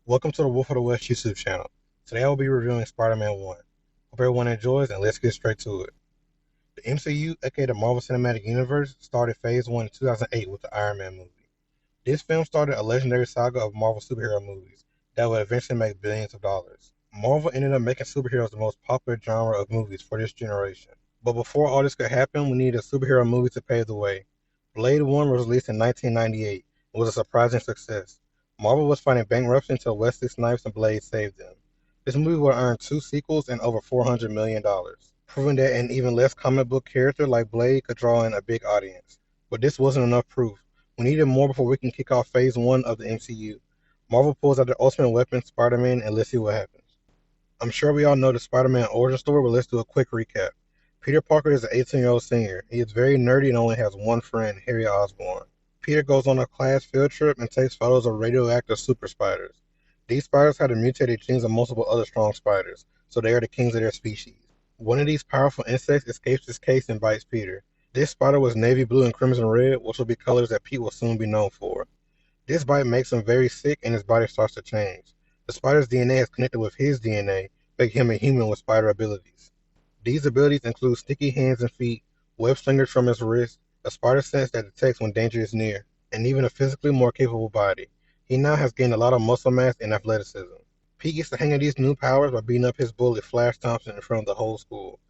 Welcome to the Wolf of the West YouTube channel. Today I will be reviewing Spider-Man 1. Hope everyone enjoys and let's get straight to it. The MCU, aka the Marvel Cinematic Universe, started Phase 1 in 2008 with the Iron Man movie. This film started a legendary saga of Marvel superhero movies that would eventually make billions of dollars. Marvel ended up making superheroes the most popular genre of movies for this generation. But before all this could happen, we needed a superhero movie to pave the way. Blade 1 was released in 1998 and was a surprising success. Marvel was fighting bankruptcy until Wesley Snipes and Blade saved them. This movie would earn two sequels and over $400 million, proving that an even less comic book character like Blade could draw in a big audience. But this wasn't enough proof. We needed more before we can kick off Phase 1 of the MCU. Marvel pulls out their ultimate weapon, Spider-Man, and let's see what happens. I'm sure we all know the Spider-Man origin story, but let's do a quick recap. Peter Parker is an 18-year-old senior. He is very nerdy and only has one friend, Harry Osborn. Peter goes on a class field trip and takes photos of radioactive super spiders. These spiders have the mutated genes of multiple other strong spiders, so they are the kings of their species. One of these powerful insects escapes his case and bites Peter. This spider was navy blue and crimson red, which will be colors that Pete will soon be known for. This bite makes him very sick and his body starts to change. The spider's DNA is connected with his DNA, making him a human with spider abilities. These abilities include sticky hands and feet, web slingers from his wrist, a spider sense that detects when danger is near, and even a physically more capable body. He now has gained a lot of muscle mass and athleticism. Pete gets the hang of these new powers by beating up his bully Flash Thompson in front of the whole school.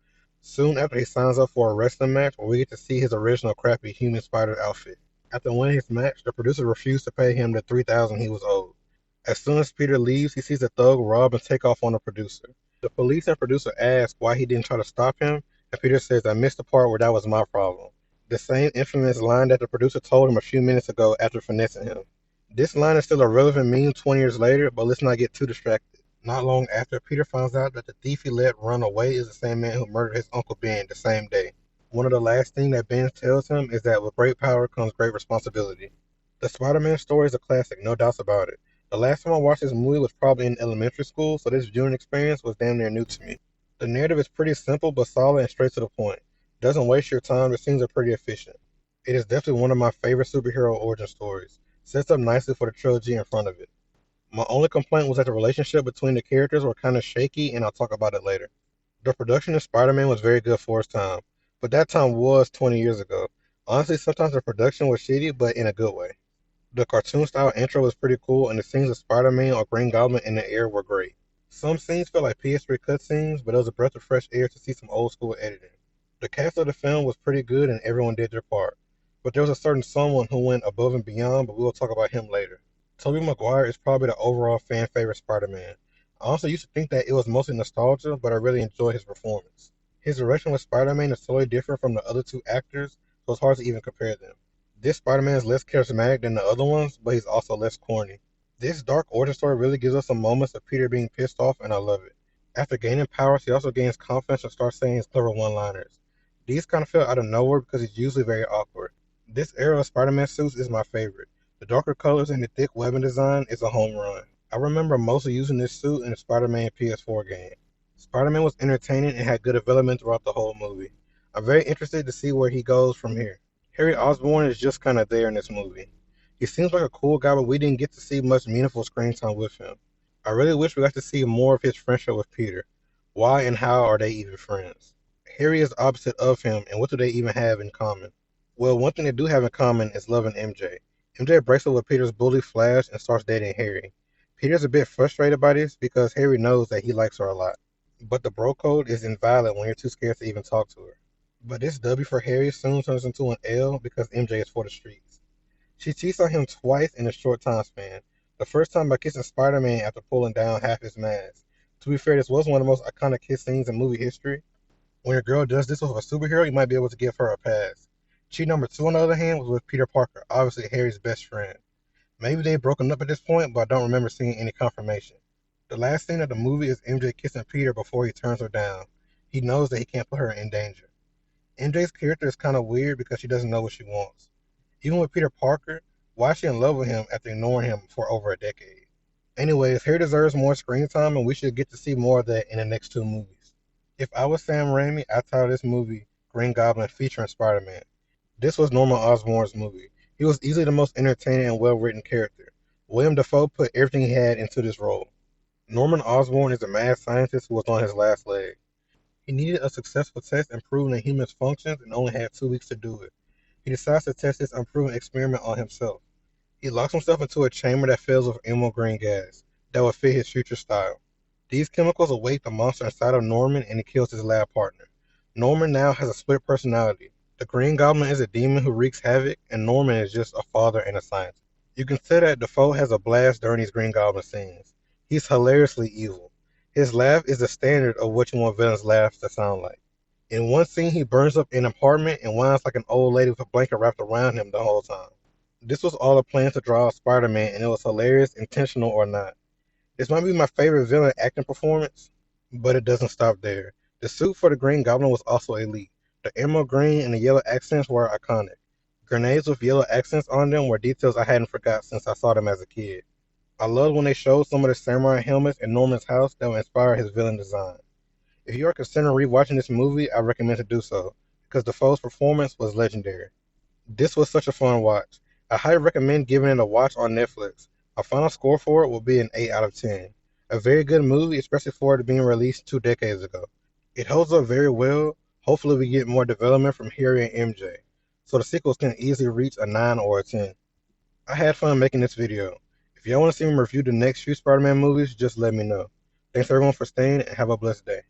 Soon after, he signs up for a wrestling match where we get to see his original crappy human spider outfit. After winning his match, the producer refused to pay him the $3,000 he was owed. As soon as Peter leaves, he sees a thug rob and take off on the producer. The police and producer ask why he didn't try to stop him, and Peter says, "I missed the part where that was my problem." The same infamous line that the producer told him a few minutes ago after finessing him. This line is still a relevant meme 20 years later, but let's not get too distracted. Not long after, Peter finds out that the thief he let run away is the same man who murdered his Uncle Ben the same day. One of the last things that Ben tells him is that with great power comes great responsibility. The Spider-Man story is a classic, no doubts about it. The last time I watched this movie was probably in elementary school, so this viewing experience was damn near new to me. The narrative is pretty simple but solid and straight to the point. Doesn't waste your time, the scenes are pretty efficient. It is definitely one of my favorite superhero origin stories. Sets up nicely for the trilogy in front of it. My only complaint was that the relationship between the characters were kind of shaky, and I'll talk about it later. The production of Spider-Man was very good for its time, but that time was 20 years ago. Honestly, sometimes the production was shitty, but in a good way. The cartoon style intro was pretty cool, and the scenes of Spider-Man or Green Goblin in the air were great. Some scenes felt like PS3 cutscenes, but it was a breath of fresh air to see some old school editing. The cast of the film was pretty good, and everyone did their part. But there was a certain someone who went above and beyond, but we will talk about him later. Tobey Maguire is probably the overall fan favorite Spider-Man. I also used to think that it was mostly nostalgia, but I really enjoyed his performance. His direction with Spider-Man is totally different from the other two actors, so it's hard to even compare them. This Spider-Man is less charismatic than the other ones, but he's also less corny. This dark origin story really gives us some moments of Peter being pissed off, and I love it. After gaining powers, he also gains confidence and starts saying his clever one-liners. These kind of feel out of nowhere because he's usually very awkward. This era of Spider-Man suits is my favorite. The darker colors and the thick webbing design is a home run. I remember mostly using this suit in the Spider-Man PS4 game. Spider-Man was entertaining and had good development throughout the whole movie. I'm very interested to see where he goes from here. Harry Osborn is just kind of there in this movie. He seems like a cool guy, but we didn't get to see much meaningful screen time with him. I really wish we got to see more of his friendship with Peter. Why and how are they even friends? Harry is the opposite of him, and what do they even have in common? Well, one thing they do have in common is loving MJ. MJ breaks up with Peter's bully Flash and starts dating Harry. Peter's a bit frustrated by this because Harry knows that he likes her a lot. But the bro code is invalid when you're too scared to even talk to her. But this W for Harry soon turns into an L because MJ is for the streets. She cheats on him twice in a short time span. The first time by kissing Spider-Man after pulling down half his mask. To be fair, this was one of the most iconic kiss scenes in movie history. When a girl does this with a superhero, you might be able to give her a pass. Cheat number two, on the other hand, was with Peter Parker, obviously Harry's best friend. Maybe they've broken up at this point, but I don't remember seeing any confirmation. The last scene of the movie is MJ kissing Peter before he turns her down. He knows that he can't put her in danger. MJ's character is kind of weird because she doesn't know what she wants. Even with Peter Parker, why is she in love with him after ignoring him for over a decade? Anyways, Harry deserves more screen time, and we should get to see more of that in the next two movies. If I was Sam Raimi, I'd title this movie Green Goblin featuring Spider-Man. This was Norman Osborn's movie. He was easily the most entertaining and well-written character. William Dafoe put everything he had into this role. Norman Osborn is a mad scientist who was on his last leg. He needed a successful test in proving that humans functions and only had 2 weeks to do it. He decides to test this unproven experiment on himself. He locks himself into a chamber that fills with emerald green gas that would fit his future style. These chemicals awake the monster inside of Norman and he kills his lab partner. Norman now has a split personality. The Green Goblin is a demon who wreaks havoc, and Norman is just a father and a scientist. You can say that Defoe has a blast during these Green Goblin scenes. He's hilariously evil. His laugh is the standard of what you want villains' laughs to sound like. In one scene, he burns up an apartment and whines like an old lady with a blanket wrapped around him the whole time. This was all a plan to draw out Spider-Man, and it was hilarious, intentional or not. This might be my favorite villain acting performance, but it doesn't stop there. The suit for the Green Goblin was also elite. The emerald green and the yellow accents were iconic. Grenades with yellow accents on them were details I hadn't forgot since I saw them as a kid. I loved when they showed some of the samurai helmets in Norman's house that would inspire his villain design. If you are considering rewatching this movie, I recommend to do so, because Defoe's performance was legendary. This was such a fun watch. I highly recommend giving it a watch on Netflix. My final score for it will be an 8 out of 10. A very good movie, especially for it being released 2 decades ago. It holds up very well. Hopefully we get more development from Harry and MJ, so the sequels can easily reach a 9 or a 10. I had fun making this video. If y'all want to see me review the next few Spider-Man movies, just let me know. Thanks everyone for staying and have a blessed day.